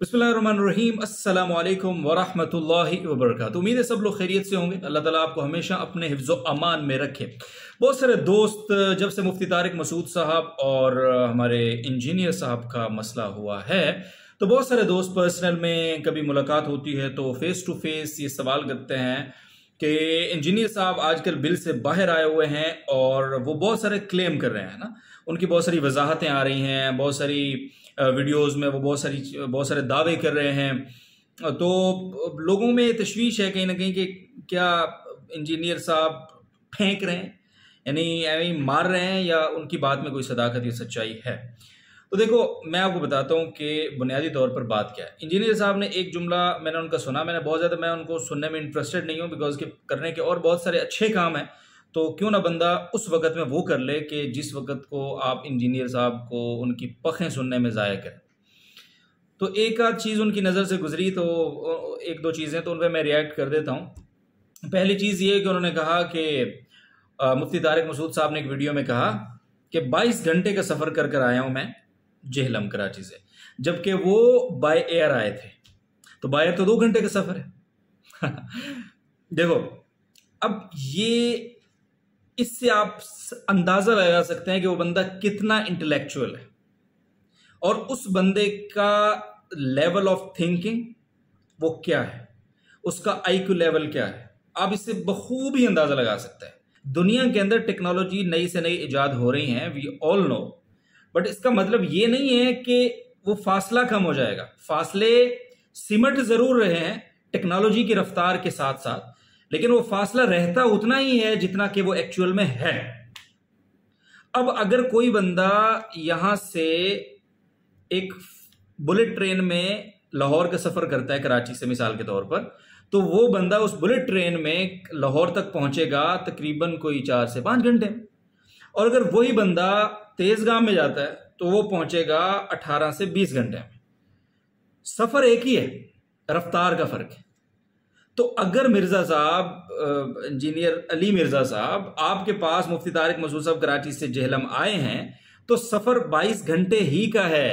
बिस्मिल्लाहिर्रहमानिर्रहीम अस्सलामु अलैकुम वरहमतुल्लाहि वबरकातुहू। उम्मीद है सब लोग खैरियत से होंगे। अल्लाह ताला आपको हमेशा अपने हिफ्ज़ो अमान में रखे। बहुत सारे दोस्त जब से मुफ्ती तारिक मसूद साहब और हमारे इंजीनियर साहब का मसला हुआ है तो बहुत सारे दोस्त पर्सनल में कभी मुलाकात होती है तो फेस टू फेस ये सवाल करते हैं कि इंजीनियर साहब आजकल बिल से बाहर आए हुए हैं और वो बहुत सारे क्लेम कर रहे हैं ना, उनकी बहुत सारी वजाहतें आ रही हैं, बहुत सारी वीडियोस में वो बहुत सारे दावे कर रहे हैं। तो लोगों में तशवीश है कहीं ना कहीं कि क्या इंजीनियर साहब फेंक रहे हैं, यानी मार रहे हैं, या उनकी बात में कोई सदाकत या सच्चाई है। तो देखो, मैं आपको बताता हूँ कि बुनियादी तौर पर बात क्या है। इंजीनियर साहब ने एक जुमला मैंने उनका सुना, मैं उनको सुनने में इंटरेस्टेड नहीं हूँ बिकॉज के करने के और बहुत सारे अच्छे काम हैं, तो क्यों ना बंदा उस वक़्त में वो कर ले कि जिस वक़्त को आप इंजीनियर साहब को उनकी पखें सुनने में ज़ाया करें। तो एक आध चीज़ उनकी नज़र से गुजरी, तो एक दो चीज़ें तो उन पर मैं रिएक्ट कर देता हूँ। पहली चीज़ ये कि उन्होंने कहा कि मुफ्ती तारिक मसूद साहब ने एक वीडियो में कहा कि 22 घंटे का सफ़र कर कर आया हूँ मैं जेहलम कराची से, जबकि वो बाय एयर आए थे। तो बाय एयर तो 2 घंटे का सफ़र है। देखो, अब ये इससे आप अंदाजा लगा सकते हैं कि वो बंदा कितना इंटेलेक्चुअल है और उस बंदे का लेवल ऑफ थिंकिंग वो क्या है, उसका आईक्यू लेवल क्या है, आप इससे बखूबी अंदाजा लगा सकते हैं। दुनिया के अंदर टेक्नोलॉजी नई से नई इजाद हो रही हैं, वी ऑल नो, बट इसका मतलब ये नहीं है कि वो फासला कम हो जाएगा। फासले सिमट जरूर रहे हैं टेक्नोलॉजी की रफ्तार के साथ साथ, लेकिन वो फासला रहता उतना ही है जितना कि वो एक्चुअल में है। अब अगर कोई बंदा यहां से एक बुलेट ट्रेन में लाहौर का सफर करता है कराची से मिसाल के तौर पर, तो वो बंदा उस बुलेट ट्रेन में लाहौर तक पहुंचेगा तकरीबन कोई 4 से 5 घंटे में, और अगर वही बंदा तेजगाम में जाता है तो वो पहुंचेगा 18 से 20 घंटे में। सफर एक ही है, रफ्तार का फर्क है। तो अगर मिर्जा साहब, इंजीनियर अली मिर्जा साहब, आपके पास मुफ्ती तारिक मसूद साहब कराची से जेहलम आए हैं तो सफर 22 घंटे ही का है,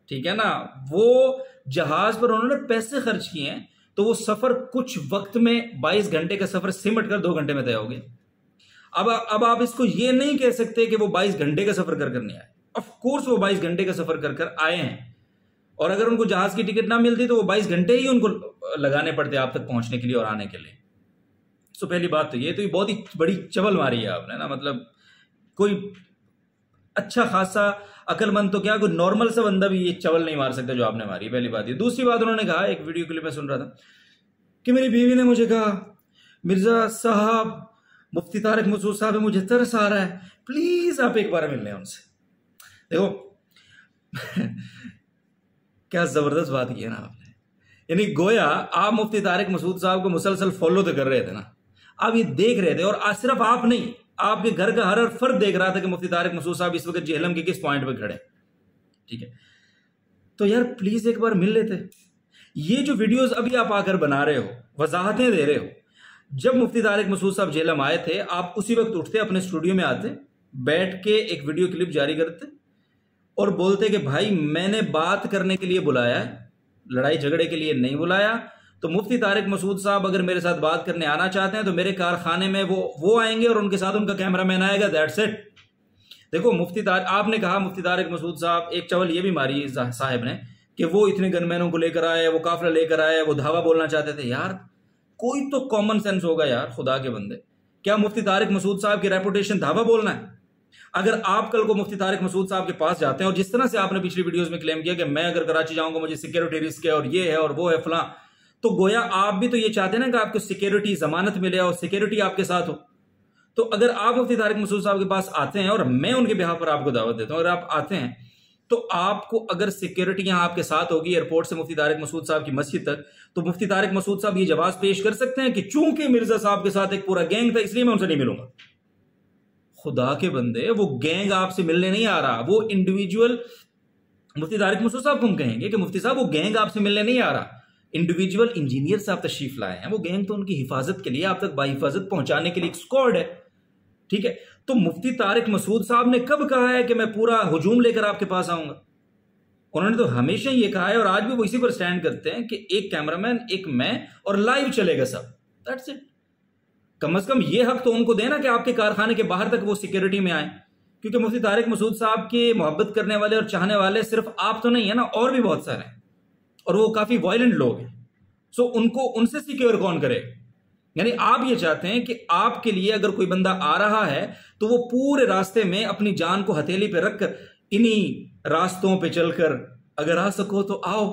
ठीक है ना। वो जहाज पर उन्होंने पैसे खर्च किए हैं, तो वो सफर कुछ वक्त में 22 घंटे का सफर सिमट कर 2 घंटे में तय हो गया। अब आप इसको ये नहीं कह सकते कि वो 22 घंटे का सफर कर नहीं आए। ऑफ कोर्स वो 22 घंटे का सफर कर आए हैं, और अगर उनको जहाज की टिकट ना मिलती तो वो 22 घंटे ही उनको लगाने पड़ते आप तक पहुंचने के लिए और आने के लिए। तो पहली बात तो ये बहुत ही बड़ी चवल मारी है आपने ना, मतलब कोई अच्छा खासा अकलमंद तो क्या, कोई नॉर्मल सा बंदा भी ये चवल नहीं मार सकता जो आपने मारी। पहली बात ये। दूसरी बात, उन्होंने कहा, एक वीडियो क्लिप में सुन रहा था कि मेरी बीवी ने मुझे कहा, मिर्जा साहब, मुफ्ती तारिक मसूद साहब है, मुझे तरस आ रहा है, प्लीज आप एक बार मिल लें उनसे। देखो क्या जबरदस्त बात की है ना आपने, यानी गोया आप मुफ्ती तारिक मसूद साहब को मुसलसल फॉलो तो कर रहे थे ना, आप ये देख रहे थे, और आज सिर्फ आप नहीं, आपके घर का हर फर्द देख रहा था कि मुफ्ती तारिक मसूद साहब इस वक्त जेहलम के किस पॉइंट पे खड़े, ठीक है। तो यार प्लीज एक बार मिल लेते। ये जो वीडियोस अभी आप आकर बना रहे हो, वजाहतें दे रहे हो, जब मुफ्ती तारिक मसूद साहब जेहलम आए थे आप उसी वक्त उठते, अपने स्टूडियो में आते, बैठ के एक वीडियो क्लिप जारी करते और बोलते कि भाई मैंने बात करने के लिए बुलाया है, लड़ाई झगड़े के लिए नहीं बुलाया। तो मुफ्ती तारिक मसूद साहब अगर मेरे साथ बात करने आना चाहते हैं तो मेरे कारखाने में वो आएंगे और उनके साथ उनका कैमरामैन आएगा, दैट्स इट। देखो, आपने कहा मुफ्ती तारिक मसूद साहब, एक चवल ये भी मारी साहब ने कि वो इतने गनमैनों को लेकर आए, वो काफिला लेकर आए, वो धावा बोलना चाहते थे। यार कोई तो कॉमन सेंस होगा यार, खुदा के बंदे। क्या मुफ्ती तारिक मसूद साहब की रेपुटेशन धावा बोलना है? अगर आप कल को मुफ्ती तारिक मसूद साहब के पास जाते हैं और जिस तरह से आपने पिछली वीडियोस में क्लेम किया कि मैं अगर कराची जाऊंगा मुझे सिक्योरिटी रिस्क है और ये है और वो है फलां, तो गोया आप भी तो ये चाहते हैं ना कि आपको सिक्योरिटी जमानत मिले और सिक्योरिटी आपके साथ हो। तो अगर आप मुफ्ती तारिक मसूद साहब के पास आते हैं, और मैं उनके बिहाफ पर आपको दावत देता हूं, अगर आप आते हैं तो आपको अगर सिक्योरिटी यहां आपके साथ होगी एयरपोर्ट से मुफ्ती तारिक मसूद साहब की मस्जिद तक, तो मुफ्ती तारिक मसूद साहब ये जवाब पेश कर सकते हैं कि चूंकि मिर्जा साहब के साथ एक पूरा गैंग था इसलिए मैं उनसे नहीं मिलूंगा। खुदा के बंदे, वो गैंग आपसे मिलने नहीं आ रहा, वो इंडिविजुअल मुफ्ती तारिक मसूद साहब को हम कहेंगे कि मुफ्ती साहब वो गैंग आपसे मिलने नहीं आ रहा, इंडिविजुअल इंजीनियर साहब तशरीफ लाए हैं। वो गैंग तो उनकी हिफाजत के लिए, आप तक बाहिफाजत पहुंचाने के लिए एक स्क्वाड है, ठीक है। तो मुफ्ती तारिक मसूद साहब ने कब कहा है कि मैं पूरा हुजूम लेकर आपके पास आऊंगा? उन्होंने तो हमेशा ये कहा है और आज भी वो इसी पर स्टैंड करते हैं कि एक कैमरामैन, एक मैं और लाइव चलेगा सब, दैट्स इट। कम से कम ये हक तो उनको देना कि आपके कारखाने के बाहर तक वो सिक्योरिटी में आए, क्योंकि मुफ्ती तारिक मसूद साहब के मोहब्बत करने वाले और चाहने वाले सिर्फ आप तो नहीं है ना, और भी बहुत सारे हैं, और वो काफी वायलेंट लोग हैं। सो उनको उनसे सिक्योर कौन करे? यानी आप ये चाहते हैं कि आपके लिए अगर कोई बंदा आ रहा है तो वो पूरे रास्ते में अपनी जान को हथेली पे रखकर इन्हीं रास्तों पे चलकर अगर आ सको तो आओ,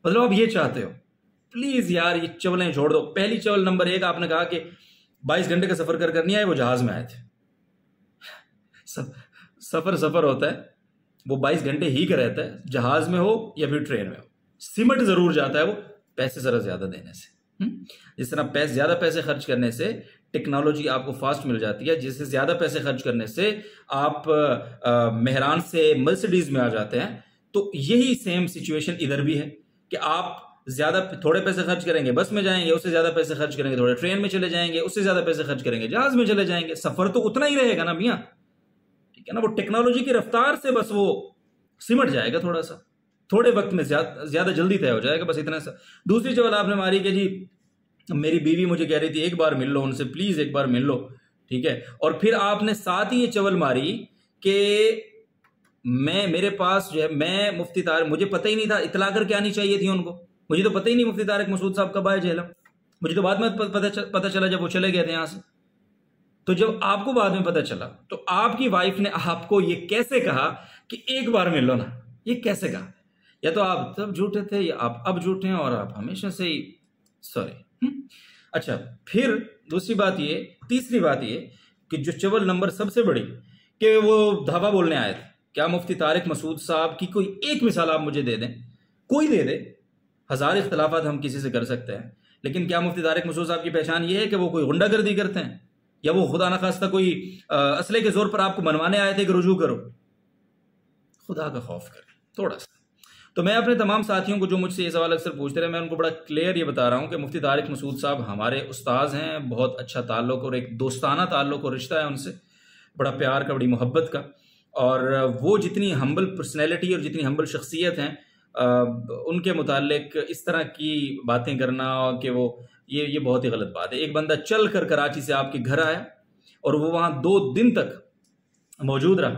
मतलब आप ये चाहते हो। प्लीज यार ये चवलें छोड़ दो। पहली चवल नंबर 1, आपने कहा कि 22 घंटे का सफर कर नहीं आए, वो जहाज में आए थे। सफर होता है, वो 22 घंटे ही का रहता है, जहाज में हो या फिर ट्रेन में हो, सिमट जरूर जाता है वो पैसे जरा ज्यादा देने से। जिस तरह ज्यादा पैसे खर्च करने से टेक्नोलॉजी आपको फास्ट मिल जाती है, जिससे ज्यादा पैसे खर्च करने से आप मेहरान से मर्सिडीज में आ जाते हैं, तो यही सेम सिचुएशन इधर भी है कि आप थोड़े पैसे खर्च करेंगे बस में जाएंगे, उससे ज्यादा पैसे खर्च करेंगे थोड़े ट्रेन में चले जाएंगे, उससे ज्यादा पैसे खर्च करेंगे जहाज में चले जाएंगे। सफर तो उतना ही रहेगा ना मियाँ, ठीक है ना। वो टेक्नोलॉजी की रफ्तार से बस वो सिमट जाएगा, थोड़ा सा थोड़े वक्त में ज्यादा जल्दी तय हो जाएगा, बस इतना सा। दूसरी चवल आपने मारी कि जी मेरी बीवी मुझे कह रही थी एक बार मिल लो उनसे, प्लीज एक बार मिल लो, ठीक है। और फिर आपने साथ ही ये चवल मारी कि मेरे पास जो है, मैं मुफ्ती तारिक, मुझे पता ही नहीं था, इतला करके आनी चाहिए थी उनको, मुझे तो पता ही नहीं मुफ्ती तारिक मसूद साहब कब आए जेहलम, मुझे तो बाद में पता चला जब वो चले गए थे यहां से। तो जब आपको बाद में पता चला तो आपकी वाइफ ने आपको ये कैसे कहा कि एक बार मिल लो ना? ये कैसे कहा? या तो आप तब झूठे थे या आप अब झूठे हैं और आप हमेशा से ही सॉरी। अच्छा, फिर तीसरी बात ये कि जो चवल नंबर सबसे बड़ी कि वो धावा बोलने आए थे, क्या मुफ्ती तारिक मसूद साहब की कोई एक मिसाल आप मुझे दे दें, कोई दे दे। 1000 इख्तलाफात हम किसी से कर सकते हैं, लेकिन क्या मुफ्ती तारिक मसूद साहब की पहचान ये है कि वो कोई गुंडागर्दी करते हैं, या वो खुदा न खास्ता कोई असले के जोर पर आपको मनवाने आए थे कि रुजू करो? खुदा का खौफ करें थोड़ा सा। तो मैं अपने तमाम साथियों को जो मुझसे ये सवाल अक्सर पूछते रहे, मैं उनको बड़ा क्लियर ये बता रहा हूँ कि मुफ्ती तारिक मसूद साहब हमारे उस्ताद हैं, बहुत अच्छा ताल्लुक और एक दोस्ताना ताल्लुक और रिश्ता है उनसे, बड़ा प्यार का, बड़ी मोहब्बत का। और वो जितनी हम्बल पर्सनैलिटी और जितनी हम्बल शख्सियत हैं, उनके मुतालिक इस तरह की बातें करना कि वो ये बहुत ही गलत बात है। एक बंदा चल कर कराची से आपके घर आया और वो वहाँ 2 दिन तक मौजूद रहा,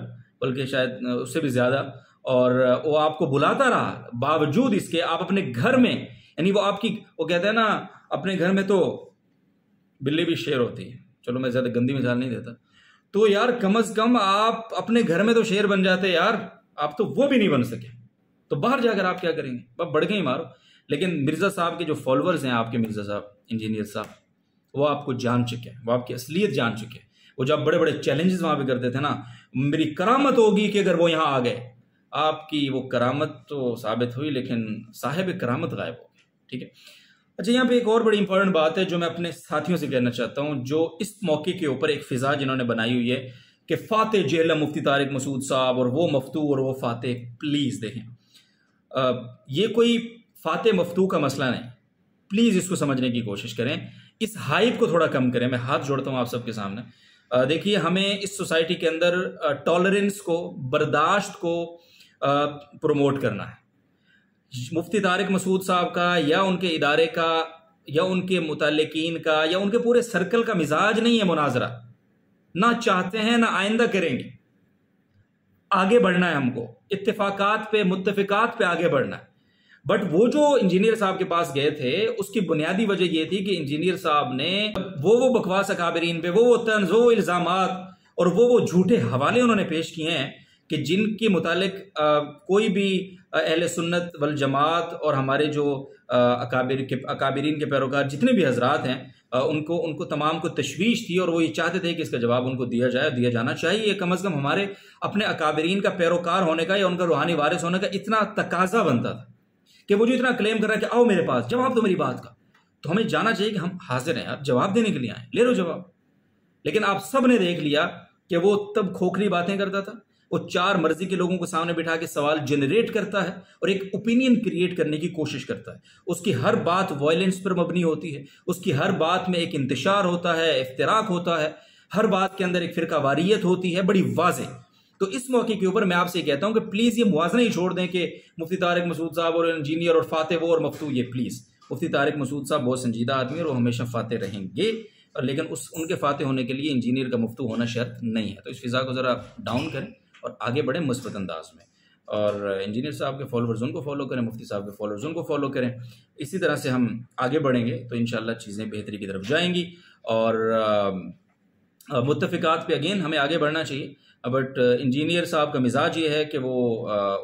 बल्कि शायद उससे भी ज़्यादा, और वो आपको बुलाता रहा, बावजूद इसके आप अपने घर में, यानी वो आपकी, वो कहते हैं ना अपने घर में तो बिल्ली भी शेर होती है, चलो मैं ज़्यादा गंदी मिसाल नहीं देता, तो यार कम से कम आप अपने घर में तो शेर बन जाते यार, आप तो वो भी नहीं बन सके, तो बाहर जाकर आप क्या करेंगे? आप बढ़ गए मारो। लेकिन मिर्ज़ा साहब के जो फॉलोअर्स हैं, आपके मिर्ज़ा साहब, इंजीनियर साहब, वो आपको जान चुके हैं, वो आपकी असलियत जान चुके हैं। वो जब बड़े बड़े चैलेंजेस वहाँ पे करते थे ना, मेरी करामत होगी कि अगर वो यहाँ आ गए, आपकी वो करामत तो साबित हुई, लेकिन साहिब करामत गायब हो गए, ठीक है। अच्छा, यहाँ पे एक और बड़ी इंपॉर्टेंट बात है जो मैं अपने साथियों से कहना चाहता हूँ, जो इस मौके के ऊपर एक फिजा जिन्होंने बनाई हुई है कि फाते जेहलम मुफ्ती तारिक मसूद साहब और वो मफ्तू और वो फाते, प्लीज़ देखें, ये कोई फाते मफ्तू का मसला नहीं, प्लीज़ इसको समझने की कोशिश करें, इस हाइप को थोड़ा कम करें। मैं हाथ जोड़ता हूँ आप सबके सामने। देखिए, हमें इस सोसाइटी के अंदर टॉलरेंस को, बर्दाश्त को प्रमोट करना है। मुफ्ती तारिक मसूद साहब का या उनके इदारे का या उनके मुतल्लिकीन का या उनके पूरे सर्कल का मिजाज नहीं है मुनाजरा, ना चाहते हैं ना आइंदा करेंगे। आगे बढ़ना है हमको, इत्तेफाकात पे, मुत्तफिकात पे आगे बढ़ना है। बट वो जो इंजीनियर साहब के पास गए थे, उसकी बुनियादी वजह ये थी कि इंजीनियर साहब ने वो बकवास अकाबरीन पे, वो तंज, वो इल्जामात और वो झूठे हवाले उन्होंने पेश किए हैं कि जिनके मुतालिक कोई भी अहले सुन्नत वल जमात और हमारे जो अकाबरीन के पैरोकार जितने भी हजरात हैं, उनको तमाम को तशवीश थी और वो ये चाहते थे कि इसका जवाब उनको दिया जाना चाहिए। कम अज़ कम हमारे अपने अकाबरीन का पैरोकार होने का या उनका रूहानी वारिस होने का इतना तकाजा बनता था कि वो जो इतना क्लेम कर रहा है कि आओ मेरे पास, जवाब दो मेरी बात का, तो हमें जाना चाहिए कि हम हाजिर हैं यार, जवाब देने के लिए आए, ले लो जवाब। लेकिन आप सब ने देख लिया कि वो तब खोखली बातें करता था, वो 4 मर्जी के लोगों को सामने बिठा के सवाल जनरेट करता है और एक ओपिनियन क्रिएट करने की कोशिश करता है। उसकी हर बात वायलेंस पर मबनी होती है, उसकी हर बात में एक इंतशार होता है, इफ्तिराक होता है, हर बात के अंदर एक फिरका वारियत होती है, बड़ी वाज़ेह। तो इस मौके के ऊपर मैं आपसे कहता हूं कि प्लीज ये मुवाजना ही छोड़ दें कि मुफ्ती तारिक मसूद साहब और इंजीनियर और फाते वो और मफतू ये, प्लीज मुफ्ती तारिक मसूद साहब बहुत संजीदा आदमी है और वो हमेशा फाते रहेंगे, और लेकिन उनके फाते होने के लिए इंजीनियर का मुफ्तू होना शर्त नहीं है। तो इस फिज़ा को ज़रा डाउन करें और आगे बढ़ें मुस्बत अंदाज में, और इंजीनियर साहब के फॉलोअर्स उनको फॉलो करें, मुफ्ती साहब के फॉलोअर्स उनको फॉलो करें। इसी तरह से हम आगे बढ़ेंगे तो इंशाल्लाह चीज़ें बेहतरी की तरफ जाएंगी। और मुत्तफ़िकात पे अगेन हमें आगे बढ़ना चाहिए, बट इंजीनियर साहब का मिजाज ये है कि वो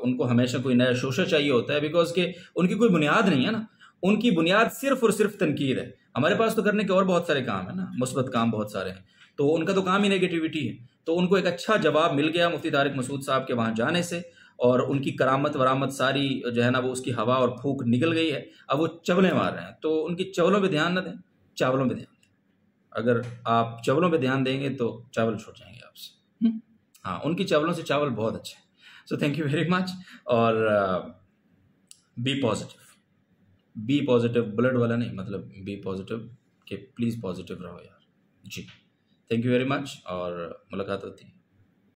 उनको हमेशा कोई नया शोशा चाहिए होता है, बिकॉज के उनकी कोई बुनियाद नहीं है ना, उनकी बुनियाद सिर्फ और सिर्फ तनकीद है। हमारे पास तो करने के और बहुत सारे काम है ना, मुस्बत काम बहुत सारे हैं, तो उनका तो काम ही नेगेटिविटी है। तो उनको एक अच्छा जवाब मिल गया मुफ्ती तारिक मसूद साहब के वहाँ जाने से, और उनकी करामत वरामत सारी जो है ना वो उसकी हवा और फूक निकल गई है। अब वो चवलें मार रहे हैं, तो उनकी चवलों पे ध्यान न दें, चावलों पे ध्यान दें। अगर आप चावलों पे ध्यान देंगे तो चावल छूट जाएंगे आपसे। हाँ, उनकी चावलों से चावल बहुत अच्छे हैं। So thank you very much, और बी पॉजिटिव, ब्लड वाला नहीं, मतलब बी पॉजिटिव, कि प्लीज़ पॉजिटिव रहो यार जी। थैंक यू वेरी मच, और मुलाकात होती है।